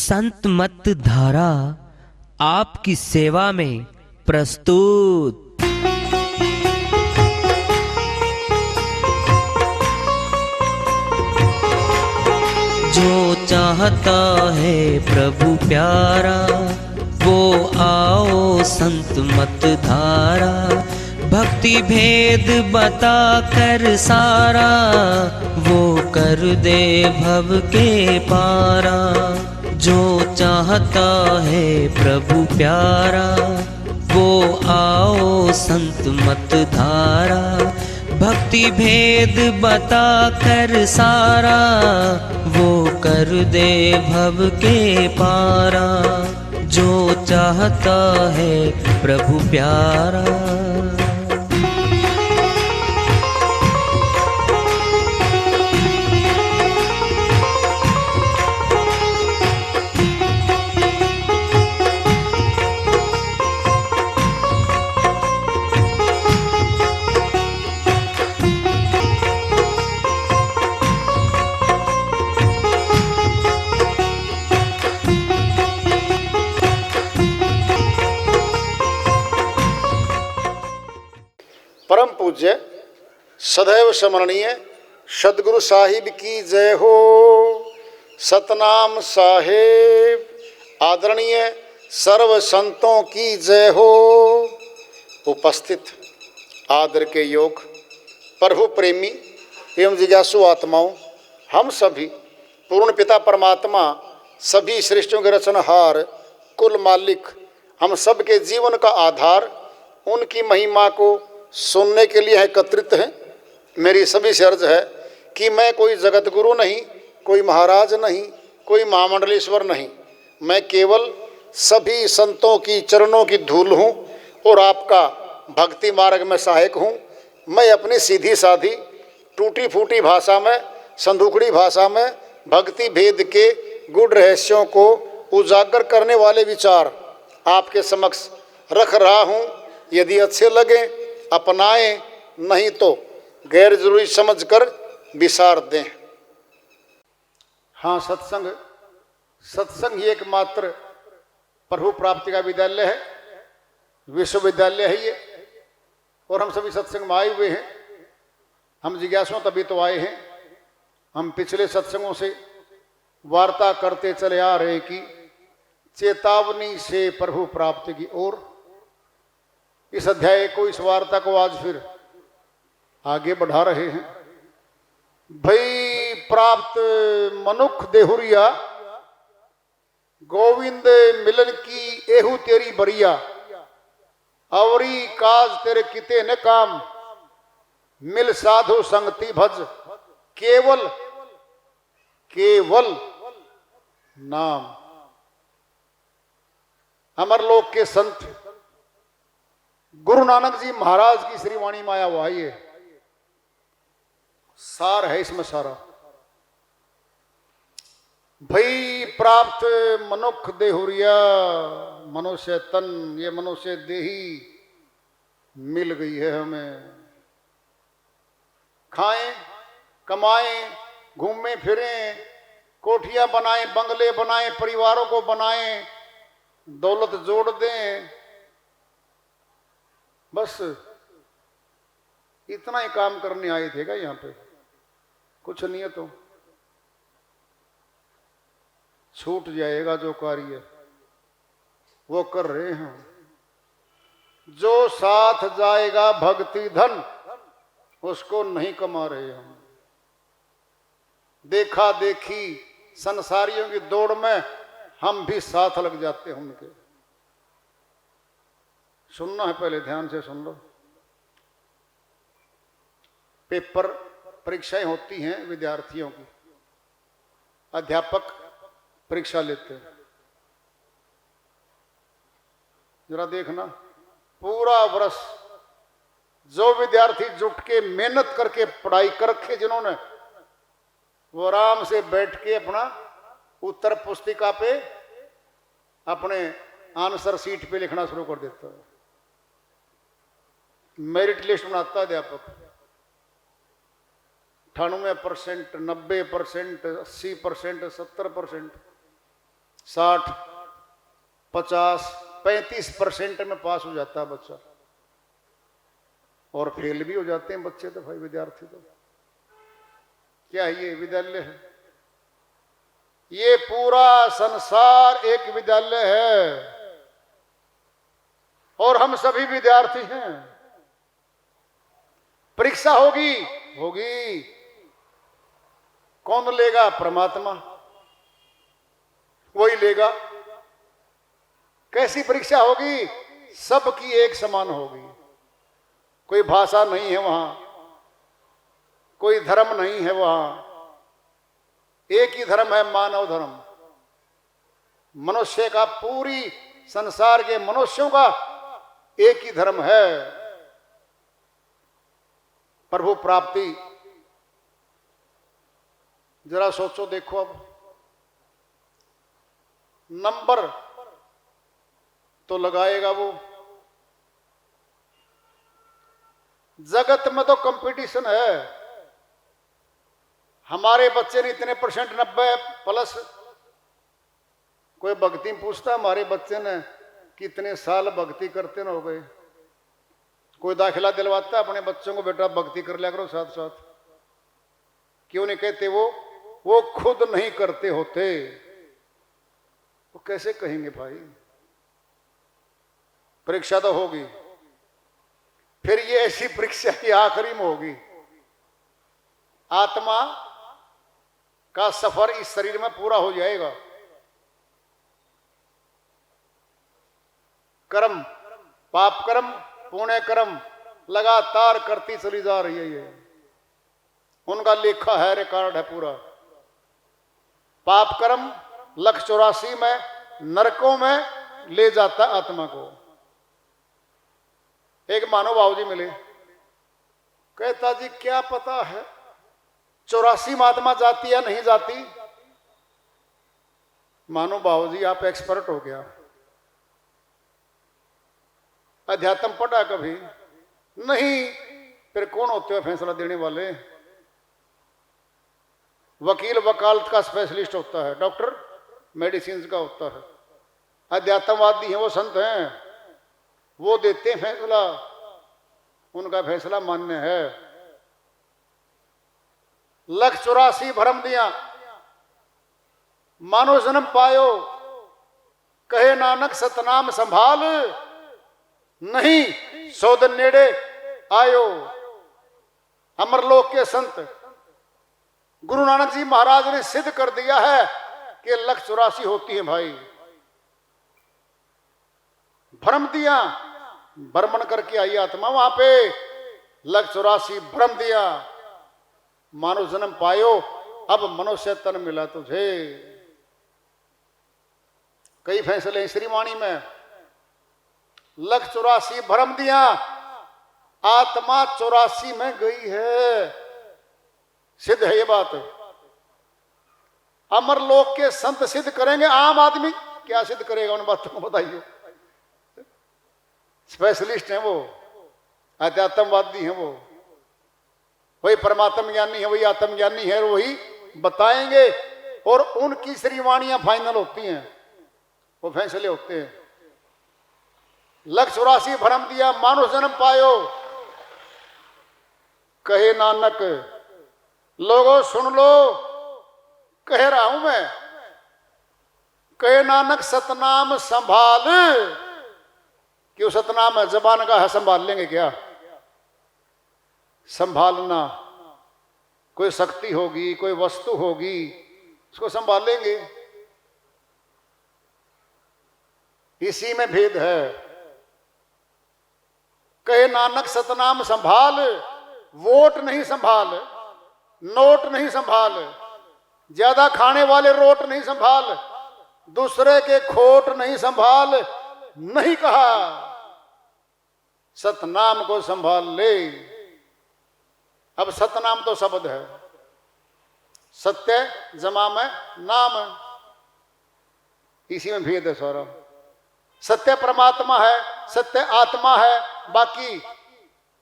संत मत धारा आपकी सेवा में प्रस्तुत। जो चाहता है प्रभु प्यारा वो आओ संत मत धारा, भक्ति भेद बता कर सारा वो कर दे भव के पारा। जो चाहता है प्रभु प्यारा वो आओ संत मत धारा, भक्ति भेद बता कर सारा वो कर दे भव के पारा। जो चाहता है प्रभु प्यारा। परम पूज्य सदैव स्मरणीय सदगुरु साहिब की जय हो। सतनाम साहेब आदरणीय सर्व संतों की जय हो। उपस्थित आदर के योग प्रभु प्रेमी एवं जिज्ञासु आत्माओं, हम सभी पूर्ण पिता परमात्मा सभी सृष्टियों के रचनहार कुल मालिक हम सब के जीवन का आधार उनकी महिमा को सुनने के लिए एकत्रित हैं। मेरी सभी से अर्ज है कि मैं कोई जगत गुरु नहीं, कोई महाराज नहीं, कोई महामंडलेश्वर नहीं, मैं केवल सभी संतों की चरणों की धूल हूँ और आपका भक्ति मार्ग में सहायक हूँ। मैं अपनी सीधी साधी टूटी फूटी भाषा में, संदूकड़ी भाषा में भक्ति भेद के गुड़ रहस्यों को उजागर करने वाले विचार आपके समक्ष रख रहा हूँ। यदि अच्छे लगे अपनाएं, नहीं तो गैर जरूरी समझकर विसार दें। हाँ, सत्संग ही एकमात्र प्रभु प्राप्ति का विद्यालय है, विश्वविद्यालय है ये। और हम सभी सत्संग में आए हुए हैं। हम जिज्ञासुओं तभी तो आए हैं। हम पिछले सत्संगों से वार्ता करते चले आ रहे कि चेतावनी से प्रभु प्राप्ति की ओर। इस अध्याय को, इस वार्ता को आज फिर आगे बढ़ा रहे हैं। भई प्राप्त मनुख देहुरिया, गोविंद मिलन की एहू तेरी बरिया, अवरी काज तेरे किते न काम, मिल साधु संगति भज, केवल केवल नाम। अमरलोक के संत गुरु नानक जी महाराज की श्रीवाणी माया वो आई है, सार है इसमें सारा। भई प्राप्त मनुख देहुरिया, मनुष्य तन, ये मनुष्य देही मिल गई है हमें। खाएं, कमाएं, घूमें फिरें, कोठियां बनाएं, बंगले बनाएं, परिवारों को बनाएं, दौलत जोड़ दें, बस इतना ही काम करने आए थे क्या यहाँ पे? कुछ नहीं है तो छूट जाएगा जो कार्य वो कर रहे हैं। जो साथ जाएगा भक्ति धन उसको नहीं कमा रहे हम। देखा देखी संसारियों की दौड़ में हम भी साथ लग जाते हैं उनके। सुनना है, पहले ध्यान से सुन लो। पेपर परीक्षाएं होती हैं विद्यार्थियों की, अध्यापक परीक्षा लेते हैं। जरा देखना, पूरा वर्ष जो विद्यार्थी जुट के मेहनत करके पढ़ाई कर रखे जिन्होंने, वो आराम से बैठ के अपना उत्तर पुस्तिका पे अपने आंसर सीट पे लिखना शुरू कर देता है। मेरिट लिस्ट बनाता अध्यापक। 98%, 90%, 80%, 70%, 60, 50, 35% में पास हो जाता है बच्चा, और फेल भी हो जाते हैं बच्चे तो भाई, विद्यार्थी तो। क्या ये विद्यालय है? ये पूरा संसार एक विद्यालय है और हम सभी विद्यार्थी हैं। परीक्षा होगी, होगी, कौन लेगा? परमात्मा, वही लेगा। कैसी परीक्षा होगी? सबकी एक समान होगी, कोई भाषा नहीं है वहां, कोई धर्म नहीं है वहां, एक ही धर्म है, मानव धर्म। मनुष्य का, पूरी संसार के मनुष्यों का एक ही धर्म है, प्रभु प्राप्ति। जरा सोचो, देखो, अब नंबर तो लगाएगा वो। जगत में तो कंपटीशन है। हमारे बच्चे ने इतने परसेंट, 90+। कोई भक्ति पूछता हमारे बच्चे ने कितने साल भक्ति करते न हो गए। कोई दाखिला दिलवाता है अपने बच्चों को, बेटा भक्ति कर लिया करो साथ साथ। क्यों नहीं कहते? वो खुद नहीं करते होते, वो कैसे कहेंगे भाई? परीक्षा तो होगी, फिर ये ऐसी परीक्षा की आखिरी में होगी। आत्मा का सफर इस शरीर में पूरा हो जाएगा। कर्म, पाप कर्म, पुण्य कर्म लगातार करती चली जा रही है। ये उनका लेखा है, रिकॉर्ड है पूरा। पाप कर्म 184 में नरकों में ले जाता आत्मा को। एक महानुभाव जी मिले, कहता जी क्या पता है 84 में आत्मा जाती या नहीं जाती? महानुभाव जी आप एक्सपर्ट हो गया, अध्यात्म पढ़ा कभी नहीं? फिर कौन होते हो फैसला देने वाले? वकील वकालत का स्पेशलिस्ट होता है, डॉक्टर मेडिसिन का होता है। अध्यात्मवादी हैं वो, संत हैं, वो देते हैं फैसला, उनका फैसला मान्य है। 184 भरम दिया, मानो जन्म पायो, कहे नानक सतनाम संभाल, नहीं सौदन नेड़े आयो। अमरलोक के संत गुरु नानक जी महाराज ने सिद्ध कर दिया है कि 184 होती है भाई। भ्रम दिया, भ्रमण करके आई आत्मा वहां पे। 184 भ्रम दिया, मानो जन्म पायो, अब मनुष्य तन मिला तुझे। कई फैसले श्री वाणी में। 184 भ्रम दिया, आत्मा 84 में गई है, सिद्ध है ये बात। अमरलोक के संत सिद्ध करेंगे, आम आदमी क्या सिद्ध करेगा? उन बातों को बताइए। स्पेशलिस्ट हैं वो, अध्यात्मवादी हैं वो, वही परमात्म ज्ञानी है, वही आत्मज्ञानी है, वही बताएंगे। और उनकी श्रीवाणियां फाइनल होती हैं, वो फैसले होते हैं। 184 भ्रम दिया, मानो जन्म पायो, कहे नानक। लोगों सुन लो, कह रहा हूं मैं, कहे नानक सतनाम संभाल। क्यों सतनाम है? जबान का है, संभाल लेंगे क्या? संभालना, कोई शक्ति होगी, कोई वस्तु होगी, उसको संभाल लेंगे। इसी में भेद है। कहे नानक सतनाम संभाल, वोट नहीं संभाल, नोट नहीं संभाल, ज्यादा खाने वाले रोट नहीं संभाल, दूसरे के खोट नहीं संभाल, नहीं कहा। सतनाम को संभाल ले। अब सतनाम तो शब्द है, सत्य जमा में नाम, इसी में भेद है सारा। सत्य परमात्मा है, सत्य आत्मा है, बाकी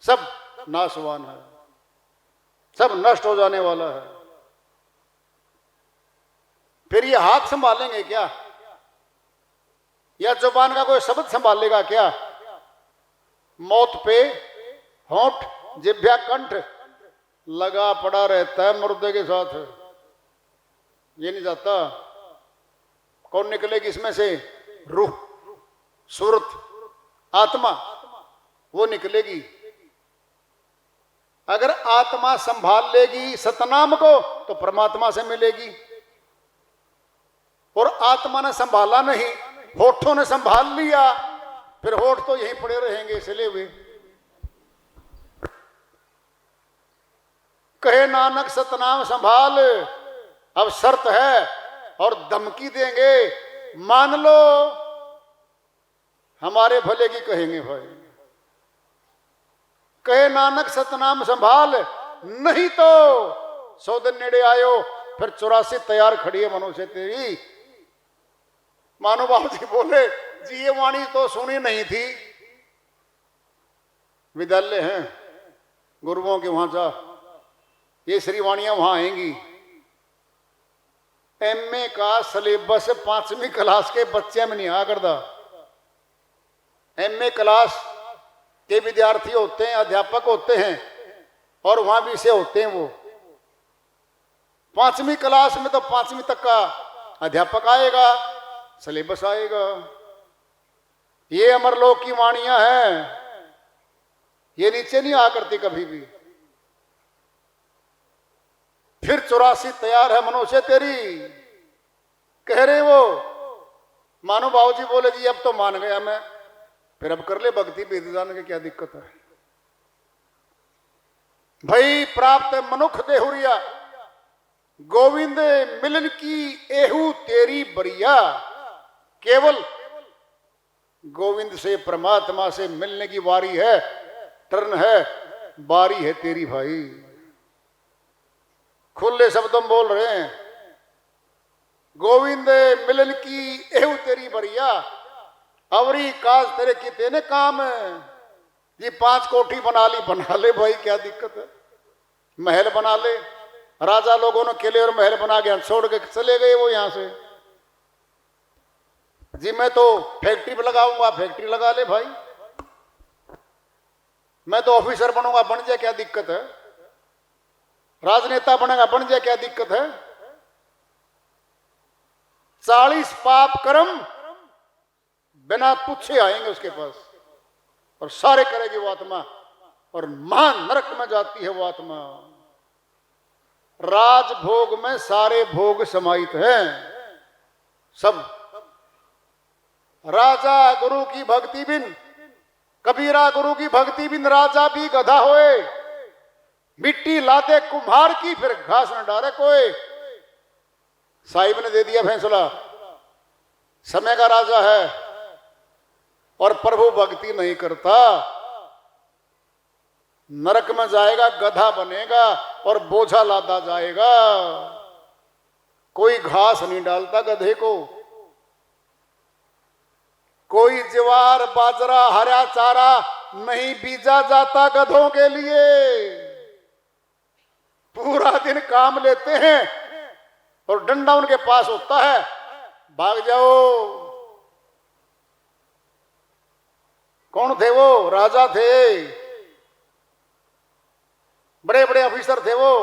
सब नाशवान है, सब नष्ट हो जाने वाला है। फिर ये हाथ संभालेंगे क्या? या जुबान का कोई शब्द संभाल लेगा क्या? मौत पे होंठ, जिह्वा, कंठ लगा पड़ा रहता है मुर्दे के साथ, ये नहीं जाता। कौन निकलेगी इसमें से? रूह, सूरत, आत्मा, वो निकलेगी। अगर आत्मा संभाल लेगी सतनाम को तो परमात्मा से मिलेगी, और आत्मा ने संभाला नहीं, होठों ने संभाल लिया, फिर होठ तो यहीं पड़े रहेंगे इसलिए हुए। कहे नानक सतनाम संभाल, अब शर्त है और धमकी देंगे, मान लो हमारे भले की कहेंगे भाई। कहे नानक सतनाम संभाल, नहीं तो 100 दिन नेड़े आयो, फिर 84 तैयार खड़ी है मनुष्य तेरी। मानो बाबू जी बोले जी ये वाणी तो सुनी नहीं थी, विद्यालय हैं गुरुओं के, वहां जा, ये श्रीवाणियां वहां आएंगी। एमए का सिलेबस 5वीं क्लास के बच्चे में नहीं आ करता। एमए क्लास के विद्यार्थी होते हैं, अध्यापक होते हैं, और वहां भी से होते हैं वो। 5वीं क्लास में तो 5वीं तक का अध्यापक आएगा, सिलेबस आएगा। ये अमरलोक की वाणियां हैं, ये नीचे नहीं आ करती कभी भी। फिर 84 तैयार है मनुष्य तेरी, कह रहे वो। मानो बाबूजी बोले जी अब तो मान गया मैं, फिर अब कर ले भक्ति वेददान के, क्या दिक्कत है भाई। प्राप्त मनुख देहुरिया, गोविंद मिलन की एहू तेरी बरिया। केवल गोविंद से, परमात्मा से मिलने की बारी है, टर्न है, बारी है तेरी भाई। खुले शब्दों में बोल रहे हैं, गोविंद मिलन की एहू तेरी बरिया, अवरी काज तेरे किते ने काम। ये 5 कोठी बना ली, बना ले भाई, क्या दिक्कत है। महल बना ले, राजा लोगों ने किले और महल बना के छोड़ के चले गए वो यहां से। जी मैं तो फैक्ट्री पे लगाऊंगा, फैक्ट्री लगा ले भाई। मैं तो ऑफिसर बनूंगा, बन जाए, क्या दिक्कत है। राजनेता बनेगा, बन जाए, क्या दिक्कत है। 40 पाप कर्म बिना पूछे आएंगे उसके पास, और सारे करेगी वो आत्मा, और महान नरक में जाती है वो आत्मा। राजभोग में सारे भोग समाहित हैं सब। राजा गुरु की भक्ति बिन, कबीरा गुरु की भक्ति बिन राजा भी गधा होए। मिट्टी लाते कुम्हार की, फिर घास न डाले कोई। साहिब ने दे दिया फैसला, समय का राजा है और प्रभु भक्ति नहीं करता, नरक में जाएगा, गधा बनेगा और बोझा लादा जाएगा। कोई घास नहीं डालता गधे को, कोई ज्वार बाजरा हरा चारा नहीं बीजा जाता गधों के लिए। पूरा दिन काम लेते हैं और डंडा उनके पास होता है, भाग जाओ। कौन थे वो? राजा थे, बड़े बड़े ऑफिसर थे वो,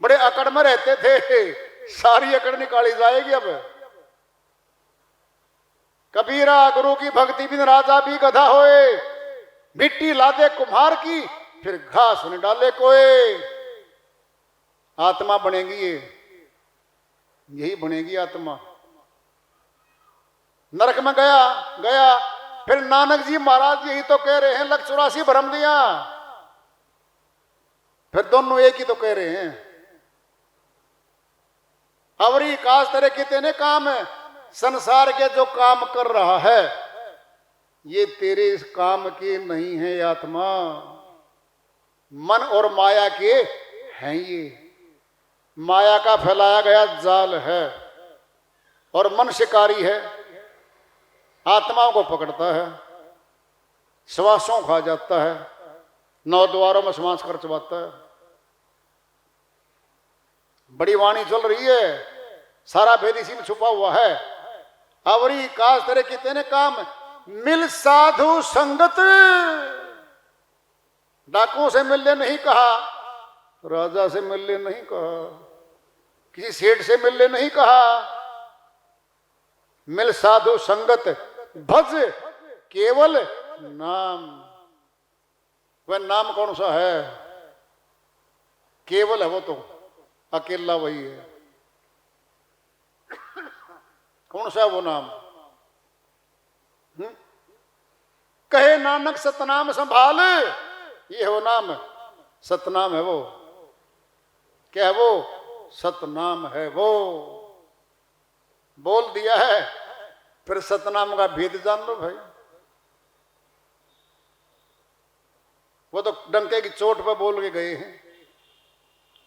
बड़े अकड़ में रहते थे। सारी अकड़ निकाली जाएगी अब। कबीरा गुरु की भक्ति बिन राजा भी गधा होए। मिट्टी लादे कुम्हार की, फिर घास न डाले कोई। आत्मा बनेगी ये, यही बनेगी आत्मा। नरक में गया गया, फिर नानक जी महाराज यही तो कह रहे हैं, लख 84 भरम दिया। फिर दोनों एक ही तो कह रहे हैं, अवरी काश तेरे कितने काम है। संसार के जो काम कर रहा है ये तेरे इस काम के नहीं है आत्मा, मन और माया के हैं ये। माया का फैलाया गया जाल है और मन शिकारी है, आत्माओं को पकड़ता है, श्वासों खा जाता है, 9 द्वारों में श्वास कर चबाता है। बड़ी वाणी चल रही है, सारा भेद इसी में छुपा हुआ है। अवरी काज तेरे कितने काम, मिल साधु संगत। डाकुओं से मिलने नहीं कहा, राजा से मिलने नहीं कहा, किसी सेठ से मिलने नहीं कहा। मिल साधु संगत, भज केवल नाम। वह नाम कौन सा है? केवल है वो, तो अकेला वही है। कौन सा है वो नाम? कहे नानक सतनाम संभाल, ये है वो नाम, सतनाम है वो। क्या है वो? सतनाम है वो। बोल दिया है, फिर सतनाम का भेद जान लो भाई। वो तो डंके की चोट पर बोल के गए हैं,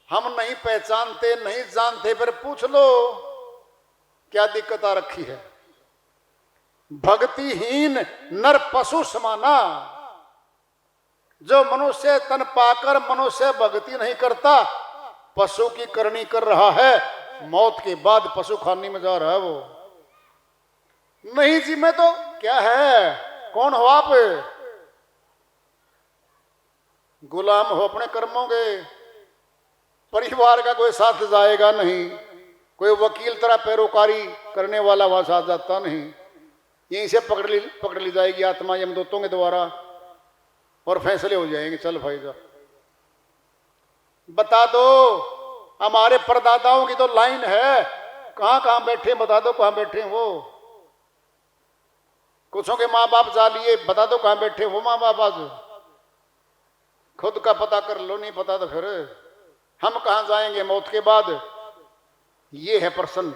हम नहीं पहचानते नहीं जानते, फिर पूछ लो क्या दिक्कत आ रखी है। भक्तिहीन नर पशु समाना, जो मनुष्य तन पाकर मनुष्य भक्ति नहीं करता, पशु की करनी कर रहा है, मौत के बाद पशु खाने में जा रहा है वो। नहीं जी मैं तो क्या है, कौन हो आप? गुलाम हो अपने कर्मों के, परिवार का कोई साथ जाएगा नहीं, कोई वकील तरह पैरोकारी करने वाला वहां साथ जाता नहीं। यहीं से पकड़ ली जाएगी आत्मा यमदूतों के द्वारा और फैसले हो जाएंगे। चल भाई जा, बता दो हमारे परदादाओं की तो लाइन है, कहां कहां बैठे बता दो, कहां बैठे वो। कुछों के माँ बाप जा लिए, बता दो कहां बैठे वो माँ बाप। आज खुद का पता कर लो, नहीं पता तो फिर हम कहां जाएंगे मौत के बाद। ये है प्रश्न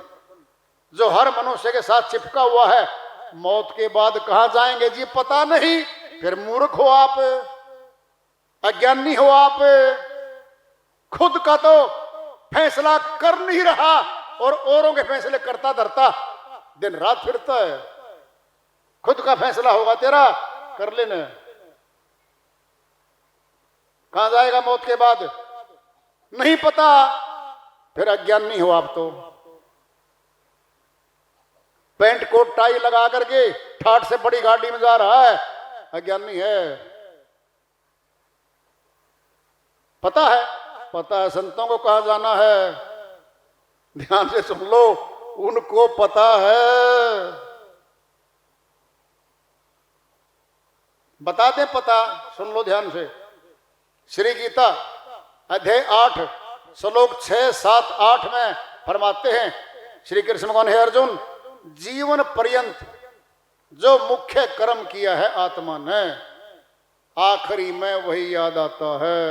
जो हर मनुष्य के साथ चिपका हुआ है। मौत के बाद कहां जाएंगे जी पता नहीं। फिर मूर्ख हो आप, अज्ञानी हो आप, खुद का तो फैसला कर नहीं रहा और औरों के फैसले करता धरता दिन रात फिरता है। खुद का फैसला होगा तेरा, कर लेना। कहां जाएगा मौत के बाद नहीं पता, फिर अज्ञानी हो आप तो। पैंट कोट टाई लगा करके ठाट से बड़ी गाड़ी में जा रहा है, अज्ञानी है। पता है, पता है संतों को कहां जाना है, ध्यान से सुन लो, उनको पता है। बता दें पता, सुन लो ध्यान से। श्री गीता अध्याय 8 श्लोक 6, 7, 8 में फरमाते हैं श्री कृष्ण भगवान, हे अर्जुन, जीवन पर्यंत जो मुख्य कर्म किया है आत्मा ने, आखिरी में वही याद आता है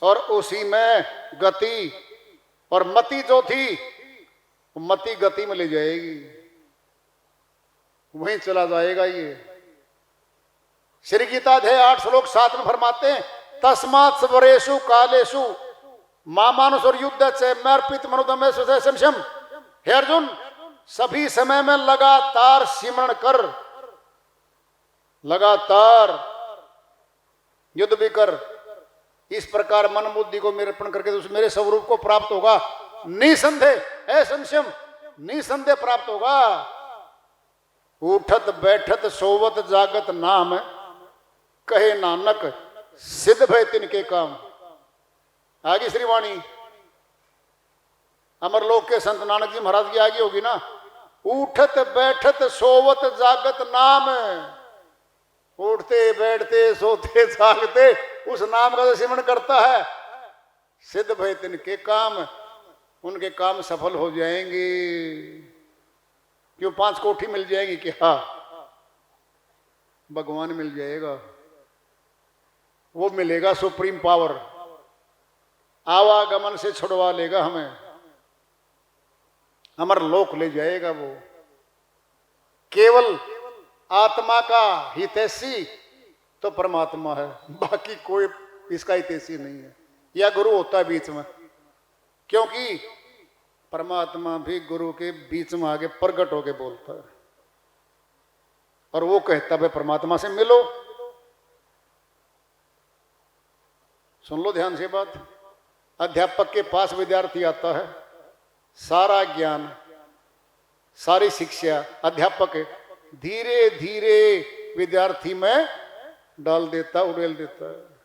और उसी में गति और मति जो थी, मति गति में ले जाएगी, वहीं चला जाएगा। ये श्री गीता अध्याय 8 श्लोक 7 में फरमाते हैं, तस्मात् सर्वेषु कालेषु मामानुष और युद्ध से मर्पित मनोदम संशम। हे अर्जुन, सभी समय में लगातार सिमरण कर, लगातार युद्ध भी कर। इस प्रकार मन बुद्धि को मेरे अर्पण करके तो मेरे स्वरूप को प्राप्त होगा। निसंदेह असंशयम, निसंदेह प्राप्त होगा। उठत बैठत सोवत जागत नाम, कहे नानक सिद्ध भय तिनके काम। आगे श्रीवाणी अमरलोक के संत नानक जी महाराज की आगे होगी ना। उठत बैठत सोवत जागत नाम, उठते बैठते सोते जागते उस नाम का सिमरण करता है। सिद्ध भय तिनके काम, उनके काम सफल हो जाएंगे। क्यों 5 कोठी मिल जाएगी क्या? भगवान मिल जाएगा, वो मिलेगा सुप्रीम पावर, आवागमन से छुड़वा लेगा हमें, अमर लोक ले जाएगा वो। केवल आत्मा का हितैषी तो परमात्मा है, बाकी कोई इसका हितैषी नहीं है। या गुरु होता है बीच में, क्योंकि परमात्मा भी गुरु के बीच में आगे प्रकट होके बोलता है और वो कहता है परमात्मा से मिलो। सुन लो ध्यान से बात। अध्यापक के पास विद्यार्थी आता है, सारा ज्ञान, सारी शिक्षा अध्यापक धीरे धीरे विद्यार्थी में डाल देता, उड़ेल देता है।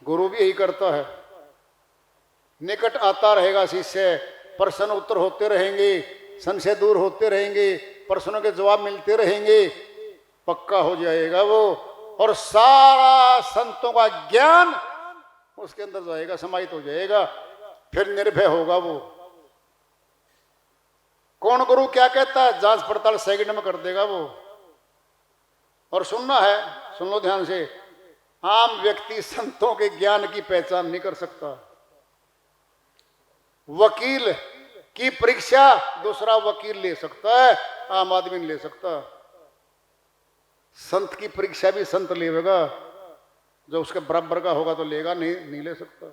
गुरु भी यही करता है। निकट आता रहेगा शिष्य, प्रश्न उत्तर होते रहेंगे, संशय दूर होते रहेंगे, प्रश्नों के जवाब मिलते रहेंगे, पक्का हो जाएगा वो, और सारा संतों का ज्ञान उसके अंदर जाएगा, समाहित हो जाएगा। फिर निर्भय होगा वो। कौन गुरु क्या कहता है, जांच पड़ताल सेकंड में कर देगा वो। और सुनना है, सुन लो ध्यान से, आम व्यक्ति संतों के ज्ञान की पहचान नहीं कर सकता। वकील की परीक्षा दूसरा वकील ले सकता है, आम आदमी नहीं ले सकता। संत की परीक्षा भी संत लेगा, जो उसके बराबर का होगा तो लेगा, नहीं ले सकता।